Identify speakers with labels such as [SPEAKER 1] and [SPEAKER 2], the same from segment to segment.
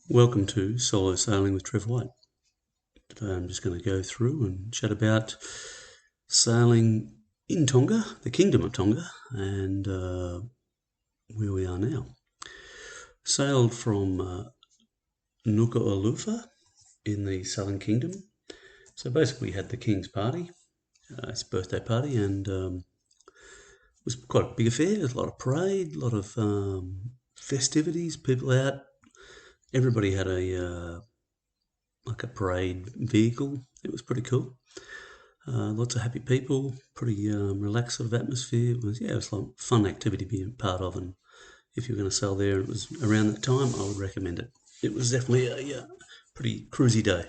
[SPEAKER 1] Welcome to Solo Sailing with Trev White. Today I'm just going to go through and chat about sailing in Tonga, the Kingdom of Tonga, and where we are now. Sailed from Nuka Alofa in the Southern Kingdom. So basically we had the King's party, his birthday party, and it was quite a big affair. There's a lot of parade, a lot of festivities, people out. Everybody had a parade vehicle. It was pretty cool. Lots of happy people, pretty relaxed sort of atmosphere. It was a fun activity to be a part of, and if you're going to sail there and it was around that time, I would recommend it. It was definitely a pretty cruisy day.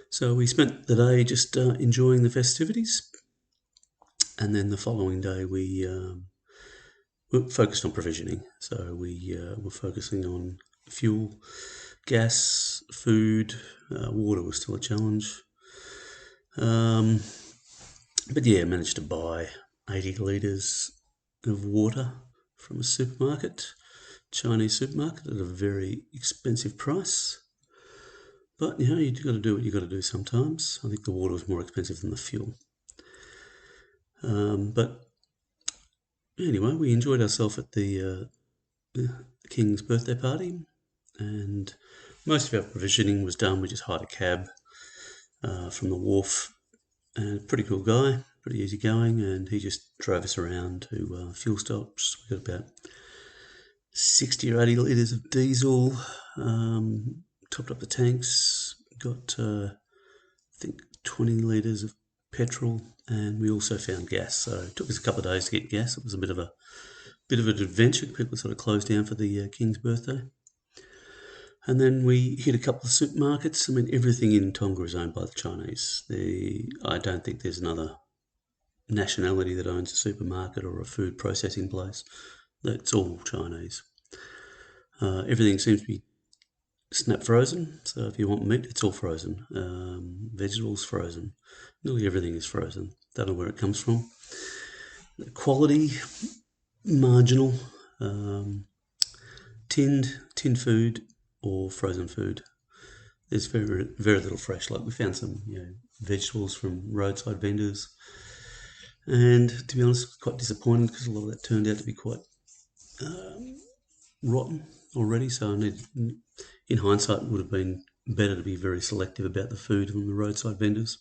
[SPEAKER 1] So we spent the day just enjoying the festivities, and then the following day we focused on provisioning. So we were focusing on fuel, gas, food. Water was still a challenge. But yeah, managed to buy 80 litres of water from a supermarket, Chinese supermarket, at a very expensive price. But, you've got to do what you've got to do sometimes. I think the water was more expensive than the fuel. But anyway, we enjoyed ourselves at the King's birthday party, and most of our provisioning was done. We just hired a cab from the wharf, and a pretty cool guy, pretty easy going, and he just drove us around to fuel stops. We got about 60 or 80 litres of diesel, topped up the tanks, got I think 20 litres of petrol, and we also found gas. So it took us a couple of days to get gas. It was a bit of an adventure. People sort of closed down for the King's birthday. And then we hit a couple of supermarkets. I mean, everything in Tonga is owned by the Chinese. I don't think there's another nationality that owns a supermarket or a food processing place. That's all Chinese. Everything seems to be snap frozen. So if you want meat, it's all frozen. Vegetables, frozen. Nearly everything is frozen. Don't know where it comes from. The quality, marginal. Tinned food or frozen food. There's very, very little fresh. Like we found some, vegetables from roadside vendors, and to be honest, quite disappointed because a lot of that turned out to be quite rotten already. So in hindsight, it would have been better to be very selective about the food from the roadside vendors.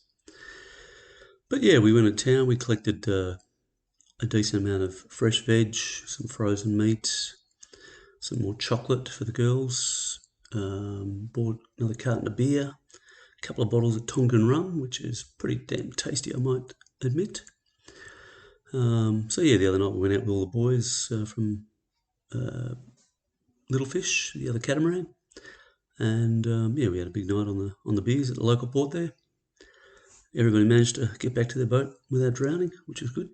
[SPEAKER 1] But yeah, we went to town. We collected a decent amount of fresh veg, some frozen meat, some more chocolate for the girls. Bought another carton of beer, a couple of bottles of Tongan rum, which is pretty damn tasty, I might admit. The other night we went out with all the boys from Little Fish, the other catamaran, and we had a big night on the beers at the local port there. Everybody managed to get back to their boat without drowning, which is good.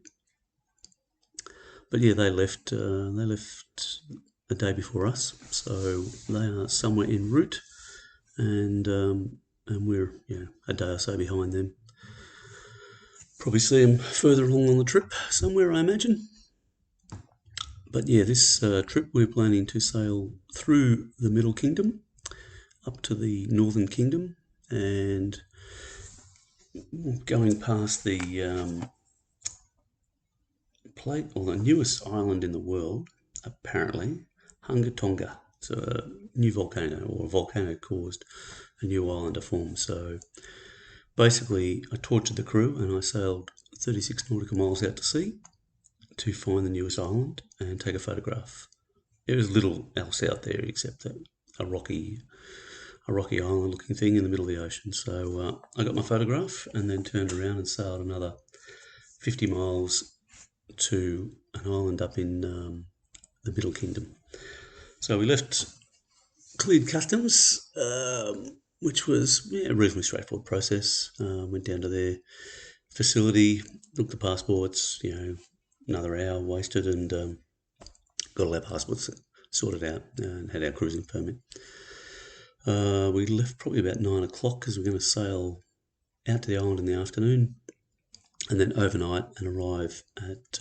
[SPEAKER 1] But yeah, they left a day before us, so they are somewhere en route, and we're a day or so behind them. Probably see them further along on the trip somewhere, I imagine. But yeah, this trip we're planning to sail through the Middle Kingdom up to the Northern Kingdom, and going past the the newest island in the world, apparently, Hunga Tonga. It's a new volcano, or a volcano caused a new island to form. So basically, I tortured the crew and I sailed 36 nautical miles out to sea to find the newest island and take a photograph. There was little else out there except a rocky island looking thing in the middle of the ocean. So I got my photograph and then turned around and sailed another 50 miles to an island up in the Middle Kingdom. So we cleared customs, which was a reasonably straightforward process. Went down to their facility, looked at the passports, another hour wasted, and got all our passports sorted out and had our cruising permit. We left probably about 9 o'clock because we're going to sail out to the island in the afternoon and then overnight and arrive at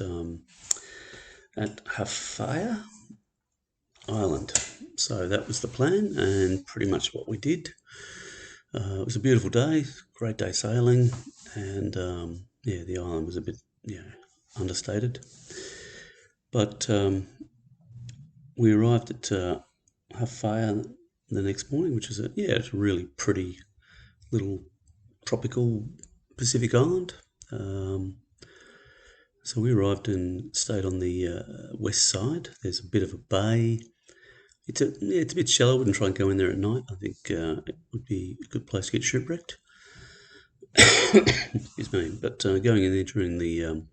[SPEAKER 1] Hafaya Island. So that was the plan and pretty much what we did. It was a beautiful day, great day sailing, and the island was a bit understated. But we arrived at Hawhai the next morning, which is it's a really pretty little tropical Pacific island. So we arrived and stayed on the west side. There's a bit of a bay. It's a bit shallow. I wouldn't try and go in there at night. I think it would be a good place to get shipwrecked. Excuse me. But going in there during the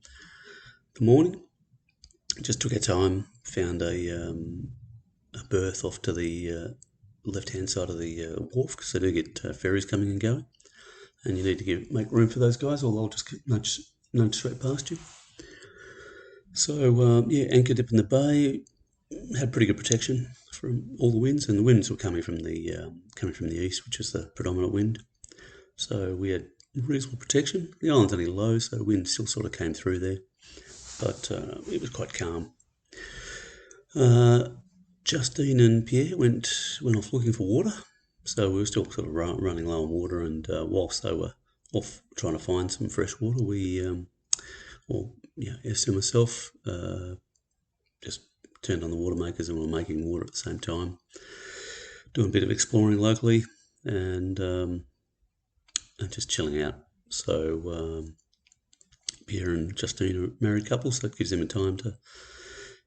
[SPEAKER 1] morning, just took our time. Found a berth off to the left-hand side of the wharf, because they do get ferries coming and going, and you need to make room for those guys, or they'll just nudge straight past you. So anchored up in the bay, had pretty good protection from all the winds, and the winds were coming from the east, which is the predominant wind. So we had reasonable protection. The island's only low, so the wind still sort of came through there, but it was quite calm. Justine and Pierre went off looking for water, so we were still sort of running low on water, and whilst they were off trying to find some fresh water, we, Esther and myself, just turned on the water makers and we were making water at the same time, doing a bit of exploring locally, and just chilling out. So Pierre and Justine are a married couple, so that gives them a time to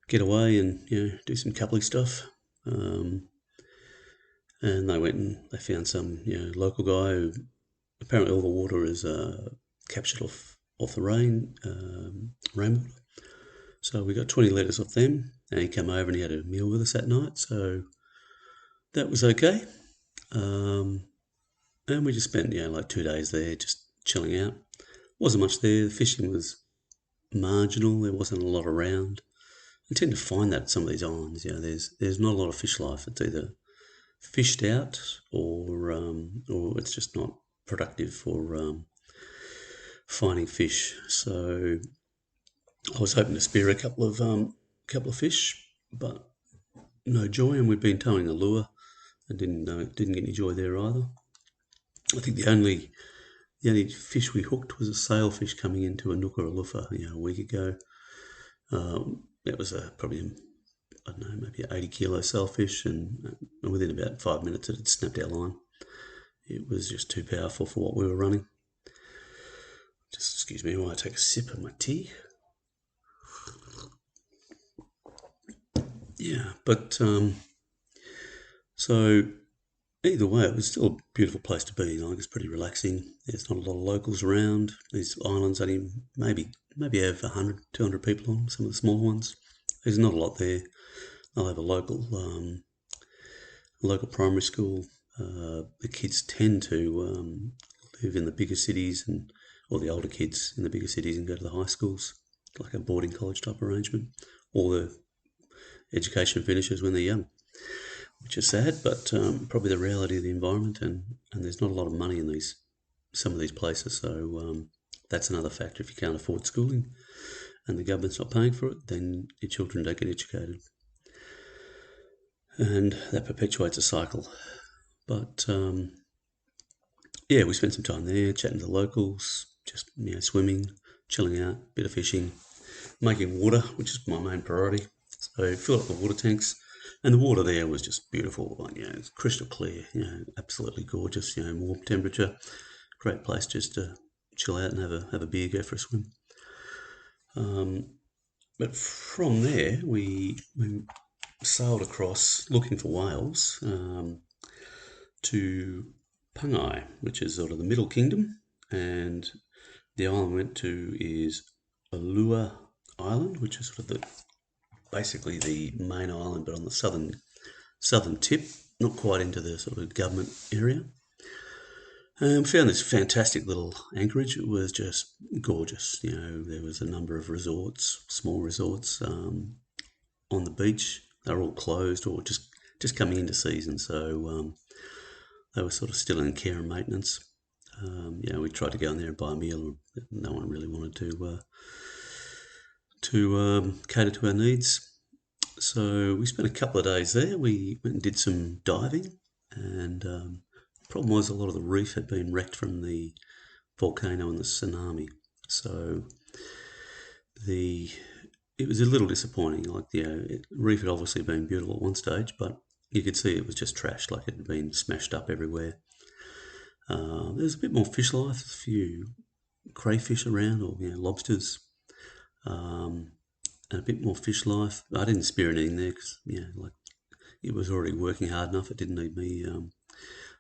[SPEAKER 1] get away and do some coupley stuff. And they went and they found some local guy who apparently all the water is captured off the rainwater. So we got 20 litres off them, and he came over and he had a meal with us that night, so that was okay. And we just spent like 2 days there just chilling out. Wasn't much there. The fishing was marginal. There wasn't a lot around. I tend to find that at some of these islands, there's not a lot of fish life. It's either fished out or it's just not productive for finding fish. So I was hoping to spear a couple of fish, but no joy. And we'd been towing a lure and didn't get any joy there either. I think the only fish we hooked was a sailfish coming into a Nuka Alofa, a week ago. It was probably, I don't know, maybe an 80 kilo sailfish, and within about 5 minutes it had snapped our line. It was just too powerful for what we were running. Just excuse me while I take a sip of my tea. Yeah, but so either way, it was still a beautiful place to be. It's pretty relaxing. There's not a lot of locals around. These islands only maybe have 100, 200 people on some of the small ones. There's not a lot there. They'll have a local primary school. The kids tend to live in the bigger cities, or the older kids in the bigger cities, and go to the high schools, like a boarding college type arrangement. All the education finishes when they're young, which is sad, but probably the reality of the environment, and there's not a lot of money in some of these places, so that's another factor. If you can't afford schooling and the government's not paying for it, then your children don't get educated, and that perpetuates a cycle. But we spent some time there chatting to the locals, just swimming, chilling out, bit of fishing, making water, which is my main priority. So filled up the water tanks, and the water there was just beautiful. It's crystal clear, absolutely gorgeous. Warm temperature, great place just to chill out and have a beer, go for a swim. But from there, we sailed across looking for whales to Pungai, which is sort of the middle kingdom, and the island we went to is Ulua Island, which is sort of basically the main island, but on the southern tip, not quite into the sort of government area. We found this fantastic little anchorage. It was just gorgeous. There was a number of resorts, small resorts on the beach. They were all closed or just coming into season, so they were sort of still in care and maintenance. We tried to go in there and buy a meal. No one really wanted to cater to our needs. So we spent a couple of days there. We went and did some diving, and the problem was a lot of the reef had been wrecked from the volcano and the tsunami. So the it was a little disappointing. Like the reef had obviously been beautiful at one stage, but you could see it was just trashed, like it had been smashed up everywhere. There's a bit more fish life, a few crayfish around, or lobsters, and a bit more fish life. I didn't spear anything there because like it was already working hard enough. It didn't need me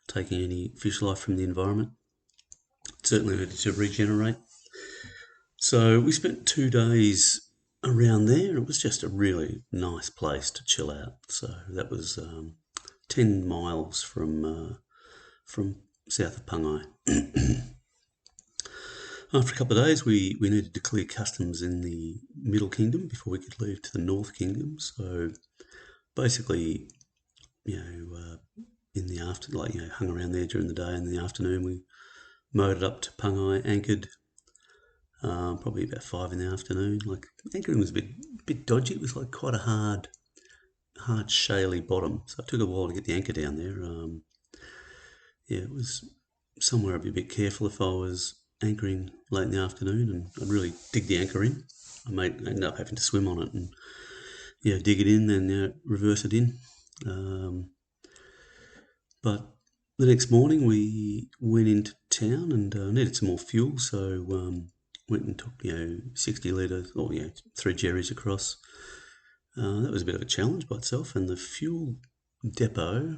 [SPEAKER 1] taking any fish life from the environment. It certainly needed to regenerate. So we spent 2 days around there, and it was just a really nice place to chill out. So that was 10 miles from south of Pungai. After a couple of days, we needed to clear customs in the Middle Kingdom before we could leave to the North Kingdom. So basically, in the hung around there during the day, and in the afternoon we motored up to Pungai, anchored. Probably about 5 in the afternoon. Like anchoring was a bit dodgy. It was like quite a hard, shaly bottom. So it took a while to get the anchor down there. It was somewhere I'd be a bit careful if I was anchoring late in the afternoon, and I'd really dig the anchor in. I ended up having to swim on it and dig it in, then reverse it in. But the next morning we went into town and needed some more fuel, so went and took 60 litres or 3 jerrys across. That was a bit of a challenge by itself, and the fuel depot,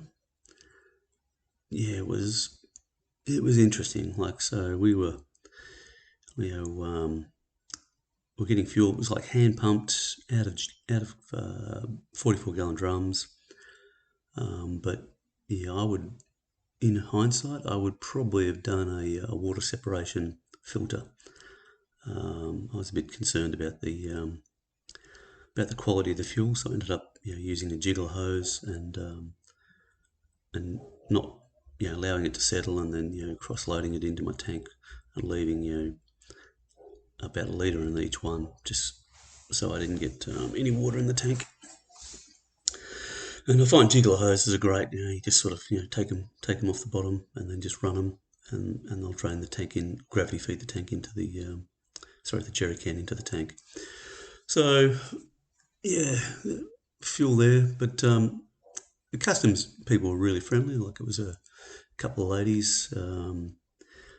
[SPEAKER 1] it was interesting. Like, so we were we're getting fuel. It was like hand pumped out of 44-gallon drums. But I would, in hindsight, I would probably have done a water separation filter. I was a bit concerned about the quality of the fuel, so I ended up using a jiggle hose and not allowing it to settle, and then cross loading it into my tank and leaving about a litre in each one, just so I didn't get any water in the tank. And I find jiggle hoses are great. You just sort of take them off the bottom and then just run them, and they'll drain the tank in, gravity feed the tank into the jerry can into the tank. So fuel there, but the customs people were really friendly. Like, it was a couple of ladies.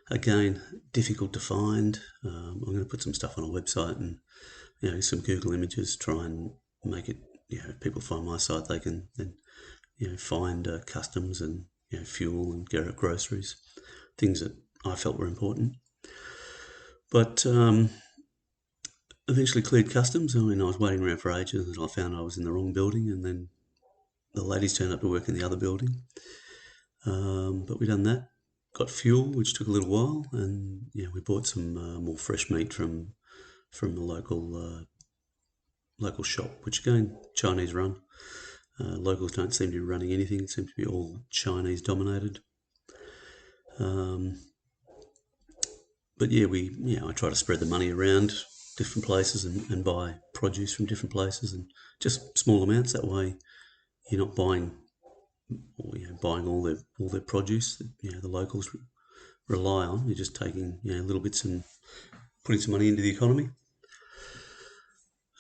[SPEAKER 1] Again, difficult to find. I'm going to put some stuff on a website and some Google images, try and make it. If people find my site, they can then find customs and fuel and groceries, things that I felt were important. But eventually cleared customs. I mean, I was waiting around for ages, and I found I was in the wrong building, and then the ladies turned up to work in the other building. But we done that, got fuel, which took a little while, and we bought some more fresh meat from the local shop, which again, Chinese run. Locals don't seem to be running anything. It seems to be all Chinese dominated. But I try to spread the money around different places and buy produce from different places, and just small amounts. That way, you're not buying all their produce that the locals rely on. You're just taking little bits and putting some money into the economy.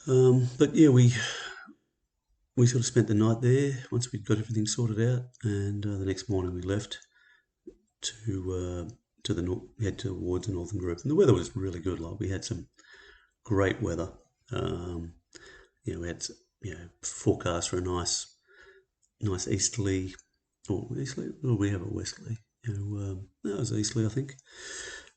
[SPEAKER 1] But we sort of spent the night there once we'd got everything sorted out, and the next morning we left to the north, head towards the northern group, and the weather was really good. Like, we had some great weather. We had forecast for a nice easterly, or easterly, or we have a westerly. That was easterly, I think.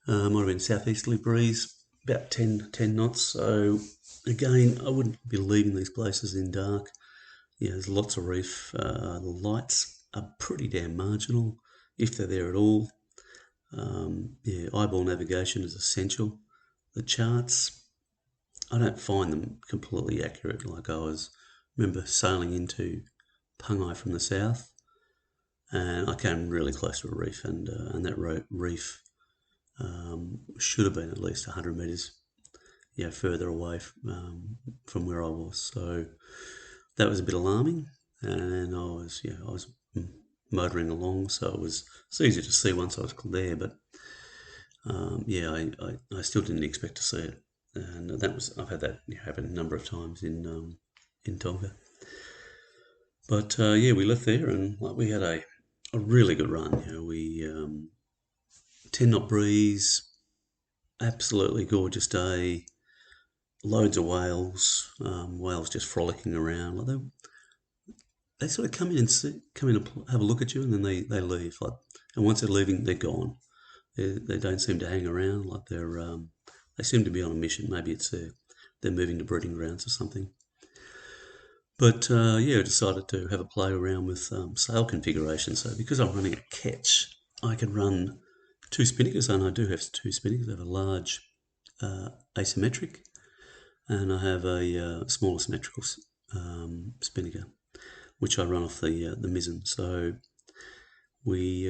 [SPEAKER 1] Might have been southeasterly breeze, about 10 knots. So again, I wouldn't be leaving these places in dark. There's lots of reef. The lights are pretty damn marginal, if they're there at all. Eyeball navigation is essential. The charts, I don't find them completely accurate. Like, remember sailing into Pungai from the south, and I came really close to a reef, and that reef should have been at least 100 metres further away from where I was. So that was a bit alarming, and I was motoring along, so it's easy to see once I was there, but I still didn't expect to see it, and I've had that happen a number of times in Tonga. But we left there, and we had a really good run. We 10 knot breeze, absolutely gorgeous day, loads of whales, whales just frolicking around. They sort of come in and have a look at you, and then they leave. And once they're leaving, they're gone. They don't seem to hang around. They seem to be on a mission. Maybe it's they're moving to breeding grounds or something. But I decided to have a play around with sail configuration. So because I'm running a ketch, I can run 2 spinnakers, and I do have 2 spinnakers. I have a large asymmetric, and I have a smaller symmetrical spinnaker, which I run off the mizzen. So we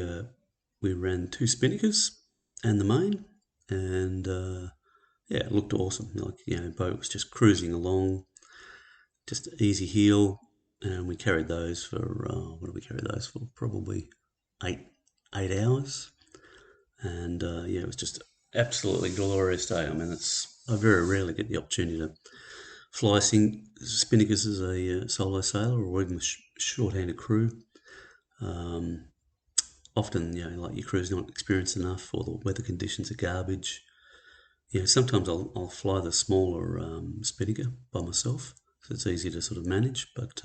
[SPEAKER 1] ran 2 spinnakers and the main, and it looked awesome. Boat was just cruising along, just easy heel, and we carried those for what did we carry those for? Probably 8 hours, and it was just absolutely glorious day. I mean, I very rarely get the opportunity to fly spinnakers as a solo sailor or even with short-handed crew. Often, your crew's not experienced enough, or the weather conditions are garbage. Sometimes I'll fly the smaller spinnaker by myself, so it's easy to sort of manage. But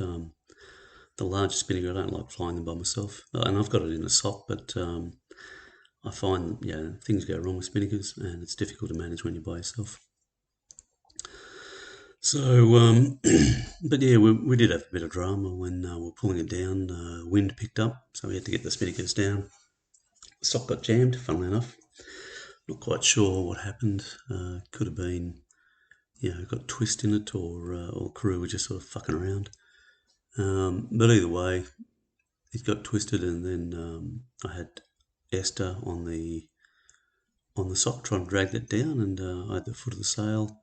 [SPEAKER 1] the larger spinnaker, I don't like flying them by myself. And I've got it in a sock, but I find things go wrong with spinnakers, and it's difficult to manage when you're by yourself. So, we did have a bit of drama when we were pulling it down. Wind picked up, so we had to get the spinnakers down. The sock got jammed, funnily enough. Not quite sure what happened. Could have been, got a twist in it, or crew were just sort of fucking around. But either way, it got twisted, and then I had Esther on the sock trying to drag that down, and I had the foot of the sail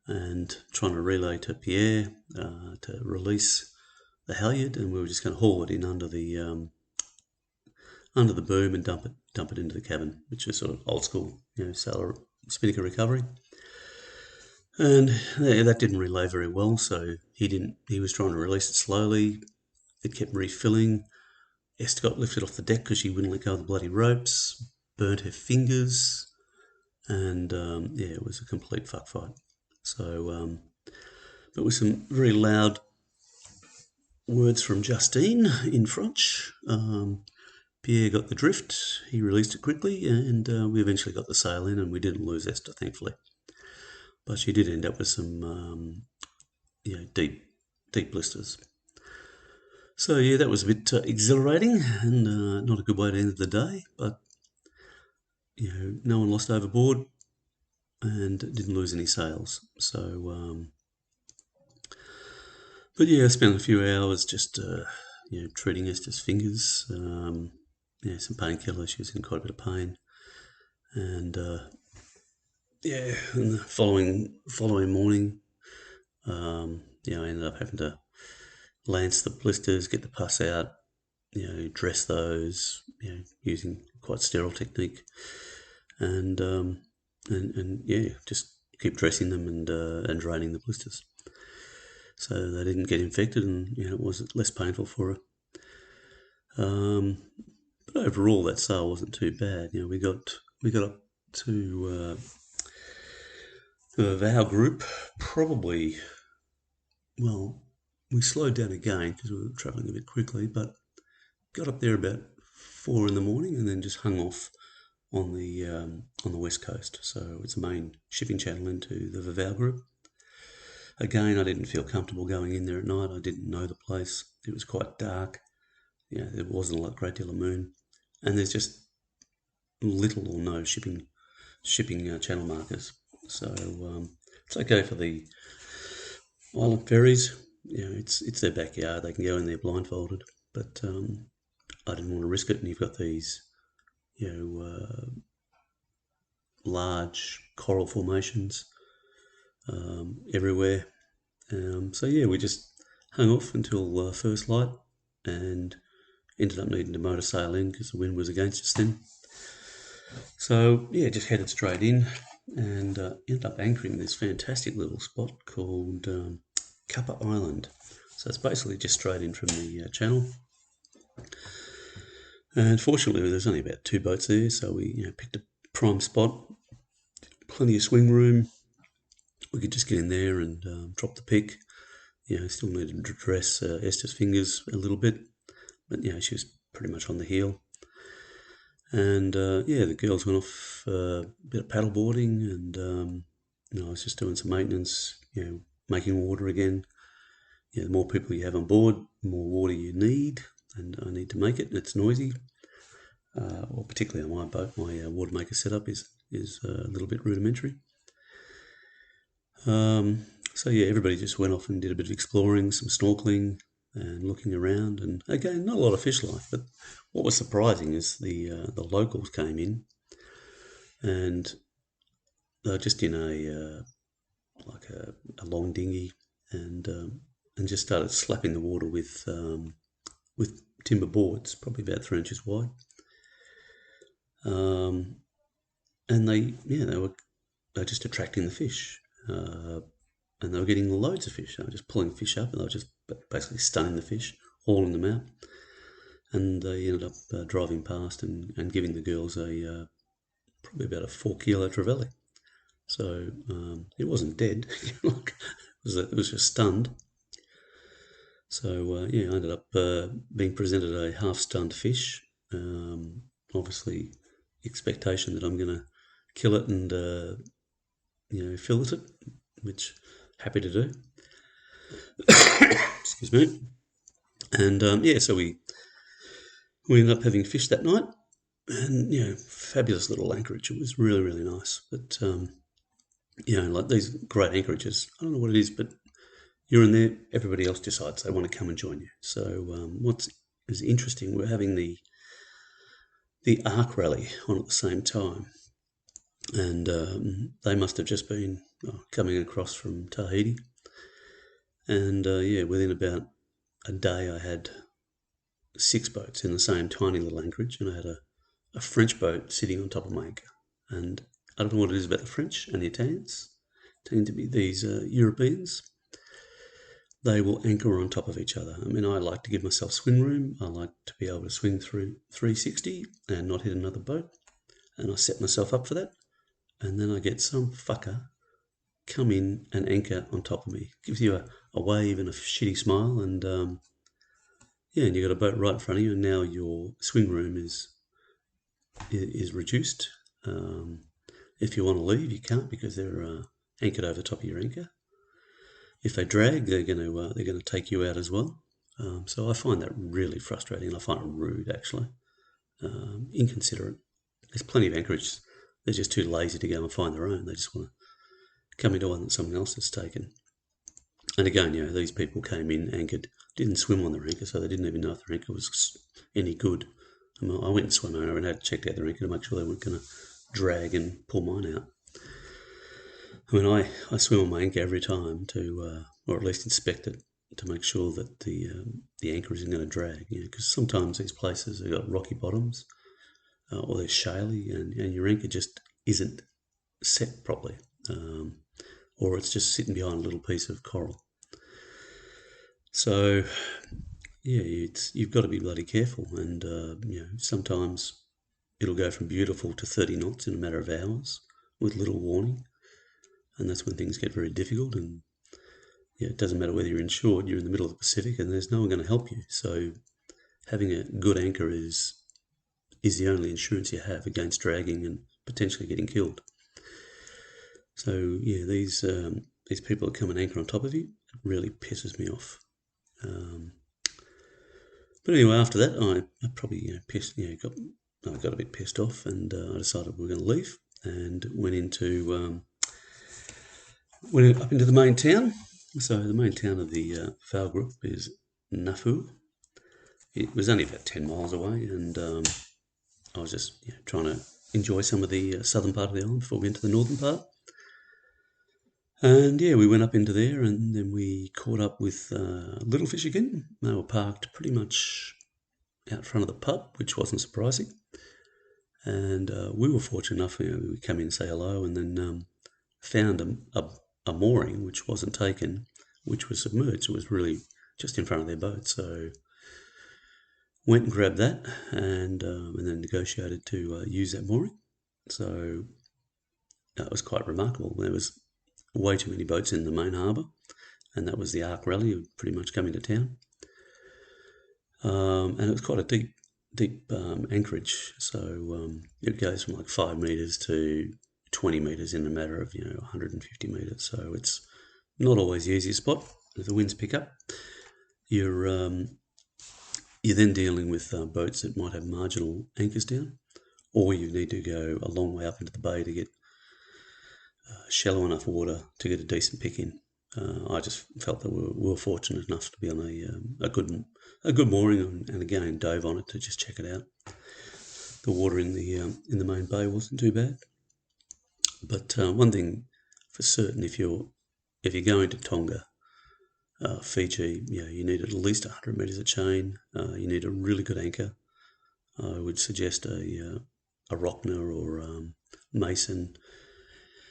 [SPEAKER 1] and trying to relay to Pierre to release the halyard, and we were just going to haul it in under the boom and dump it into the cabin, which is sort of old school, sailor spinnaker recovery. And that didn't relay very well, so he was trying to release it slowly. It kept refilling. Esther got lifted off the deck because she wouldn't let go of the bloody ropes, burnt her fingers, and it was a complete fuck fight. So, but with some very loud words from Justine in French, Pierre got the drift. He released it quickly, and we eventually got the sail in, and we didn't lose Esther, thankfully. But she did end up with some, deep blisters. So that was a bit exhilarating, and not a good way to end the day. But no one lost overboard, and didn't lose any sails. So, I spent a few hours just treating Esther's fingers. Some painkillers. She was in quite a bit of pain, and and the following morning, I ended up having to lance the blisters, get the pus out, dress those, using quite sterile technique, and just keep dressing them and draining the blisters, so they didn't get infected, and it was less painful for her. But overall, that sail wasn't too bad. We got up to the Vava'u group, probably. Well, we slowed down again because we were travelling a bit quickly, but got up there about 4 in the morning, and then just hung off on the west coast. So it's the main shipping channel into the Vava'u group. Again, I didn't feel comfortable going in there at night. I didn't know the place. It was quite dark. There wasn't a great deal of moon, and there's just little or no shipping channel markers. So it's okay for the island ferries. It's their backyard. They can go in there blindfolded, but I didn't want to risk it. And you've got these, large coral formations everywhere. We just hung off until first light and ended up needing to motor sail in because the wind was against us then. So yeah, just headed straight in and ended up anchoring this fantastic little spot called Kappa Island. So it's basically just straight in from the channel. And fortunately, there's only about 2 boats there, so we picked a prime spot, plenty of swing room. We could just get in there and drop the pick. Still needed to dress Esther's fingers a little bit, but she was pretty much on the heel. And the girls went off a bit of paddle boarding, and I was just doing some maintenance, making water again. The more people you have on board, the more water you need, and I need to make it. It's noisy. Well, particularly on my boat, my water maker setup is a little bit rudimentary. So everybody just went off and did a bit of exploring, some snorkeling and looking around, and again, not a lot of fish life, but what was surprising is the locals came in, and they were just in a long dinghy, and just started slapping the water with timber boards, probably about 3 inches wide. And they were just attracting the fish, and they were getting loads of fish. They were just pulling fish up, and they were just basically stunning the fish, hauling them out. And they ended up driving past and giving the girls probably about a 4-kilo trevally. So it wasn't dead; it was just stunned. So I ended up being presented a half-stunned fish. Obviously, expectation that I'm going to kill it and fillet it, which happy to do. Excuse me. And so we ended up having fish that night, and fabulous little anchorage. It was really, really nice. But like these great anchorages, I don't know what it is, but you're in there, everybody else decides they want to come and join you. So what is interesting, we're having the Ark Rally on at the same time, and they must have just been coming across from Tahiti, and within about a day I had 6 boats in the same tiny little anchorage, and I had a French boat sitting on top of my anchor. And I don't know what it is about the French and the Italians, tend to be these Europeans. They will anchor on top of each other. I mean, I like to give myself swing room. I like to be able to swing through 360 and not hit another boat. And I set myself up for that. And then I get some fucker come in and anchor on top of me. Gives you a wave and a shitty smile, and and you've got a boat right in front of you, and now your swing room is reduced. If you want to leave, you can't, because they're anchored over the top of your anchor. If they drag, they're going to take you out as well. So I find that really frustrating, and I find it rude, actually, inconsiderate. There's plenty of anchorages. They're just too lazy to go and find their own. They just want to come into one that someone else has taken. And again, these people came in, anchored, didn't swim on their anchor, so they didn't even know if their anchor was any good. I went and swam over and had checked out their anchor to make sure they weren't going to drag and pull mine out. I mean, I swim on my anchor every time to, or at least inspect it, to make sure that the anchor isn't going to drag. Because sometimes these places have got rocky bottoms, or they're shaly, and your anchor just isn't set properly, or it's just sitting behind a little piece of coral. So you've got to be bloody careful, and sometimes it'll go from beautiful to 30 knots in a matter of hours with little warning, and that's when things get very difficult. And it doesn't matter whether you're insured, you're in the middle of the Pacific, and there's no one going to help you. So having a good anchor is the only insurance you have against dragging and potentially getting killed. So these people that come and anchor on top of you, it really pisses me off. But anyway, after that, I probably got a bit pissed off, and I decided we were going to leave, and went up into the main town. So the main town of the Vava'u group is Vava'u. It was only about 10 miles away, and I was just trying to enjoy some of the southern part of the island before we went to the northern part. And yeah, we went up into there, and then we caught up with Little Fish again. They were parked pretty much out front of the pub, which wasn't surprising. And we were fortunate enough, we come in and say hello, and then found a mooring which wasn't taken, which was submerged. It was really just in front of their boat. So went and grabbed that, and then negotiated to use that mooring. So that was quite remarkable. There was way too many boats in the main harbour, and that was the Ark Rally, pretty much coming to town. And it was quite a deep anchorage. So it goes from like 5 metres to 20 metres in a matter of 150 metres. So it's not always the easiest spot. If the winds pick up, you're then dealing with boats that might have marginal anchors down, or you need to go a long way up into the bay to get shallow enough water to get a decent pick in. I just felt that we were fortunate enough to be on a good mooring, and again dove on it to just check it out. The water in the main bay wasn't too bad, but one thing for certain, if you're going to Tonga, Fiji, you need at least 100 metres of chain. You need a really good anchor. I would suggest a Rockner or Mason,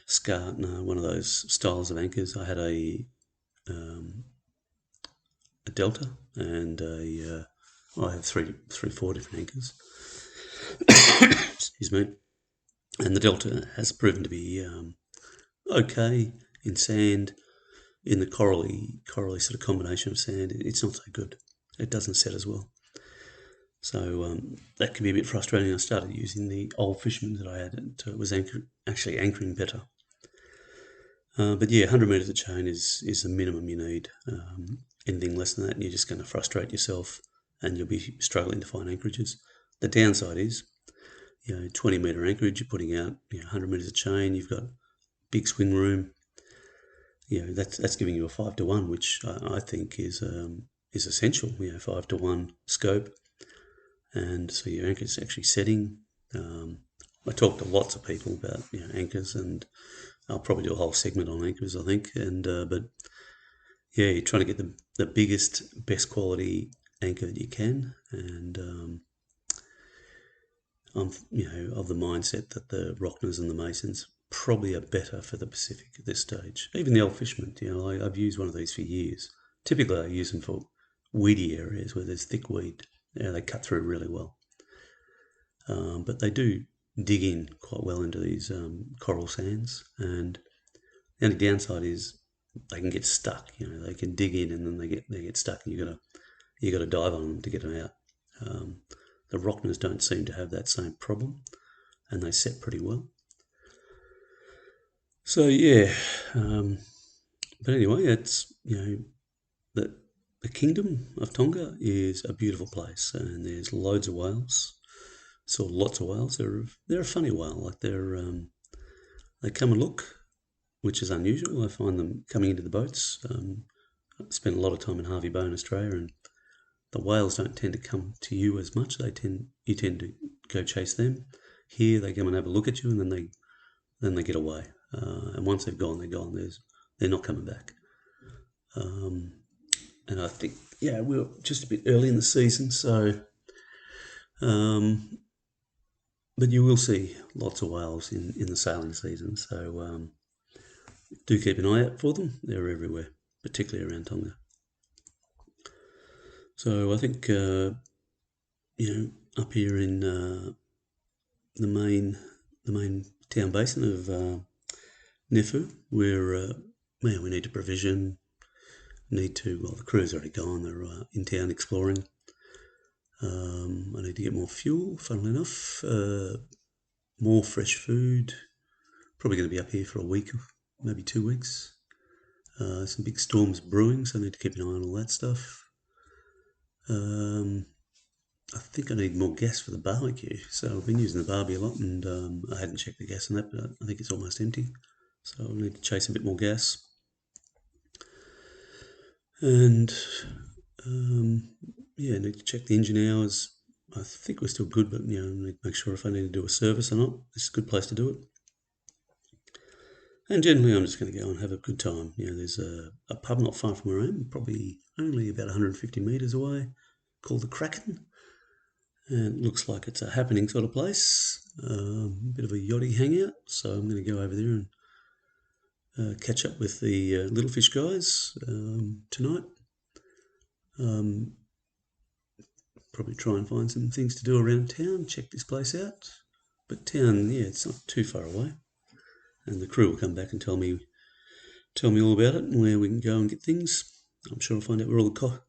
[SPEAKER 1] Scar, one of those styles of anchors. I had a Delta, and I have four different anchors. Excuse me. And the Delta has proven to be okay in sand. In the corally sort of combination of sand, it's not so good. It doesn't set as well. So that can be a bit frustrating. I started using the old Fisherman that I had. It was actually anchoring better. But yeah, 100 metres of chain is the minimum you need. Anything less than that, you're just going to frustrate yourself, and you'll be struggling to find anchorages. The downside is, 20 metre anchorage, you're putting out 100 metres of chain. You've got big swing room. That's giving you a 5-to-1, which I think is essential. 5-to-1 scope, and so your anchor's actually setting. I talked to lots of people about anchors, and I'll probably do a whole segment on anchors, I think. And but yeah, you're trying to get the biggest, best quality anchor that you can, and I'm of the mindset that the Rockners and the Masons probably are better for the Pacific at this stage. Even the old Fisherman, I've used one of these for years. Typically, I use them for weedy areas where there's thick weed. They cut through really well. But they do dig in quite well into these coral sands, and the only downside is they can get stuck. They can dig in and then they get stuck, and you got to dive on them to get them out. The Rockners don't seem to have that same problem, and they set pretty well. So yeah, but anyway, it's that the Kingdom of Tonga is a beautiful place, and there's loads of whales. Saw lots of whales. They're a funny whale. Like they come and look, which is unusual. I find them coming into the boats. I spent a lot of time in Harvey Bay in Australia, and the whales don't tend to come to you as much. You tend to go chase them. Here they come and have a look at you, and then they get away. And once they've gone, they're gone. They're not coming back. And I think we're just a bit early in the season, so but you will see lots of whales in the sailing season. So do keep an eye out for them. They're everywhere, particularly around Tonga. So I think up here in the main town basin of Nefu, where we need to provision. The crew's already gone. They're in town exploring. I need to get more fuel, funnily enough. More fresh food. Probably going to be up here for a week, maybe 2 weeks. Some big storms brewing, so I need to keep an eye on all that stuff. I think I need more gas for the barbecue. So I've been using the barbie a lot, and I hadn't checked the gas on that, but I think it's almost empty. So I'll need to chase a bit more gas. And I need to check the engine hours. I think we're still good, but I need to make sure if I need to do a service or not. It's a good place to do it. And generally, I'm just going to go and have a good time. There's a pub not far from where I am, probably only about 150 metres away, called the Kraken. And it looks like it's a happening sort of place, a bit of a yachty hangout. So I'm going to go over there and catch up with the Little Fish guys tonight. Probably try and find some things to do around town, check this place out. But town, it's not too far away. And the crew will come back and tell me all about it and where we can go and get things. I'm sure I'll find out where all the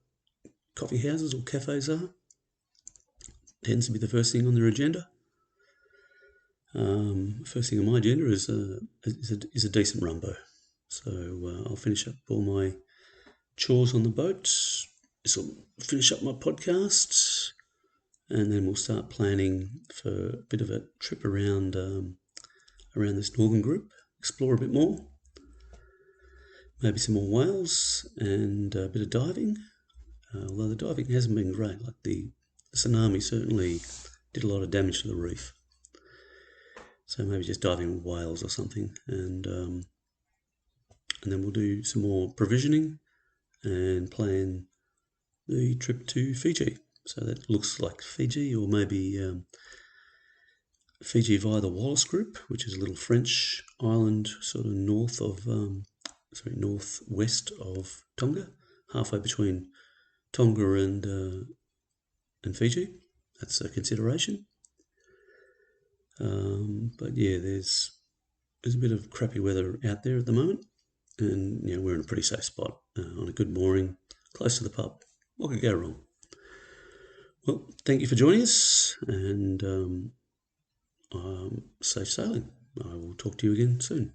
[SPEAKER 1] coffee houses or cafes are. Tends to be the first thing on their agenda. First thing on my agenda is a decent rumbo. So I'll finish up all my chores on the boat. This will finish up my podcast, and then we'll start planning for a bit of a trip around this northern group, explore a bit more, maybe some more whales and a bit of diving. Although the diving hasn't been great, like the tsunami certainly did a lot of damage to the reef. So maybe just diving with whales or something, and then we'll do some more provisioning and plan the trip to Fiji. So that looks like Fiji, or maybe Fiji via the Wallis Group, which is a little French island sort of northwest of Tonga, halfway between Tonga and Fiji. That's a consideration. But yeah, there's a bit of crappy weather out there at the moment, and we're in a pretty safe spot on a good mooring, close to the pub. What could go wrong? Well, thank you for joining us, and safe sailing. I will talk to you again soon.